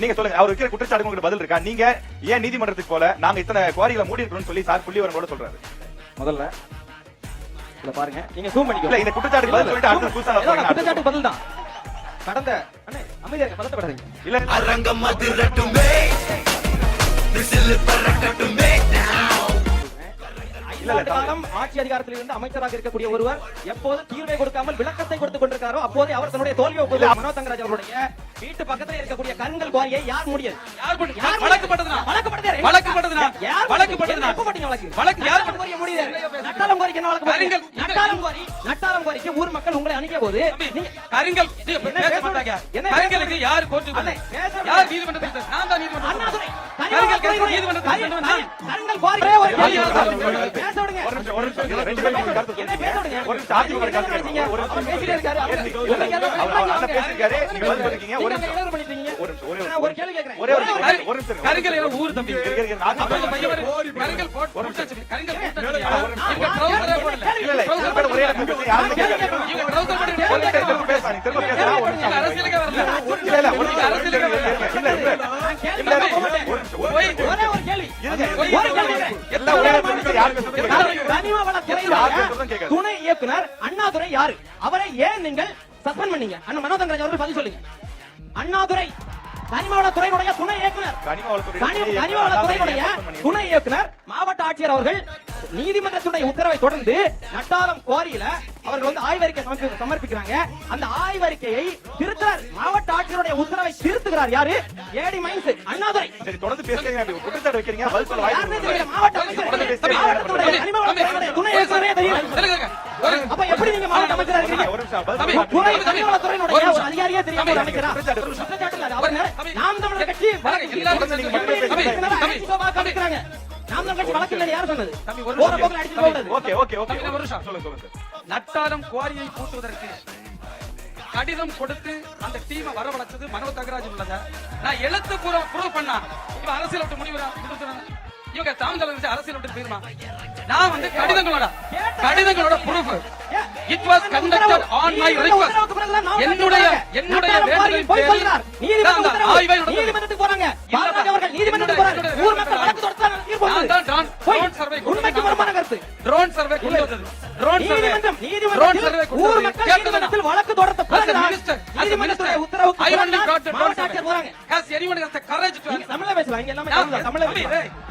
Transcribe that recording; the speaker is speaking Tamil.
நீங்க சொல்லுங்க, அவர் வைக்கிற குற்றச்சாட்டு பதில் இருக்கா? நீங்க ஏன் நீதிமன்றத்துக்கு போல நாங்க இத்தனை குவாரிகளை மூடி இருக்கணும்னு சொல்லி சார் புள்ளிவரங்களோட சொல்றாரு. முதல்ல இத பாருங்க, நீங்க ஜூம் பண்ணிக்கோங்க. இந்த குற்றச்சாட்டு பதில் சொல்லிட்டு அடுத்து புதுசா குற்றச்சாட்டு பதில் தான். கடந்த அண்ணே அமைதியா பதட்டப்படாதீங்க. இல்ல அரங்கம் அதிரட்டுமே விசில் பறக்கட்டுமே. ஆட்சி அதிகாரத்தில் இருந்து அமைச்சராக இருக்கக்கூடிய ஒருவர் எப்போது தீர்வை கொடுக்காமல் விளக்கத்தை கொடுத்துக் கொண்டிருக்காரோ அப்போது அவர் தன்னுடைய தோல்வியை ஒப்புக்கொள்ள மனோ தங்கராஜ் அவருடைய வீட்டு பக்கத்தில் இருக்கக்கூடிய கருங்கல் குவாரியை யார் முடியாது? நட்டாலம் குவாரிக்கு ஊர் மக்கள் உங்களை அணுகிய போது கருங்கல் யார் துணை இயக்குனர் அண்ணாதுரை யாரு? அவரை ஏன் நீங்கள் சஸ்பெண்ட் பண்ணீங்க? அண்ணா மனோ தங்கராஜ் அவர்கள் பதில் சொல்லுங்க. அண்ணாதுரை கனிமவளத்துறையினுடைய துணை இயக்குனர், கனிமவளத்துறையினுடைய துணை இயக்குனர் மாவட்ட ஆட்சியர் அவர்கள் நீதிமன்றத்துடைய உத்தரவை தொடர்ந்து நட்டாலம் குவாரியில அவர்கள் வந்து ஆய்வறிக்கை சமர்ப்பிக்கிறாங்க. அந்த ஆய்வறிக்கையை திருத்துறார். மாவட்ட ஆட்சியருடைய உத்தரவை திருத்துகிறார் யாரு? ஏடி மைன்ஸ் அண்ணாதுரை. சரி, தொடர்ந்து பேசுறீங்க, குற்றச்சாட்டு வைக்கிறீங்க, பதில் சொல்ல வாய்ப்பு இல்லை. மாவட்ட ஆட்சியருடைய கனிமவளத்துறையினுடைய துணை இயக்குனரே தெரியும். அப்ப எப்படி நீங்க மாவட்ட அமைச்சரா இருக்கீங்க? துணை கனிமவளத்துறையினுடைய அதிகாரியே தெரியாம ஒரு அமைச்சரா? குற்றச்சாட்டு இல்ல. அவர் நாம் தமிழர் கட்சி நட்டாலம் குவாரியை பூட்டுவதற்கு கடிதம் கொடுத்து அந்த டீமை வரவழைச்சது மனோ தங்கராஜ் உள்ளத நான் எழுத்து ப்ரூவ் பண்ணா இவ அரசியல் விட்டு முடிவு இவங்க தமிழ் அரசியல் விட்டு போயிருமா? நான் வந்து கடிதங்களோட proof it was conducted on my request. என்னுடைய வேண்டுகோளின் பேரில் நீதிமன்றத்துக்கு போறாங்க. பாரதி அவர்கள் நீதிமன்றத்துக்கு போறாங்க. ஊர் மக்கள் வழக்கு தொடுத்தாங்க. ட்ரோன் சர்வே உண்மைக்கு புறம்பான கருத்து. ட்ரோன் சர்வே கொண்டு வந்தது. ட்ரோன் சர்வே ஊர் மக்கள் நீதிமன்றத்தில் வழக்கு தொடுத்த பிறகு நீதிமன்றத்துடைய உத்தரவுக்கு I only got the மாவட்ட ஆட்சியர் போறாங்க. Has anyone has the courage to தமிழ்ல பேசலாம். இங்க எல்லாமே தமிழ்ல பேசலாம்.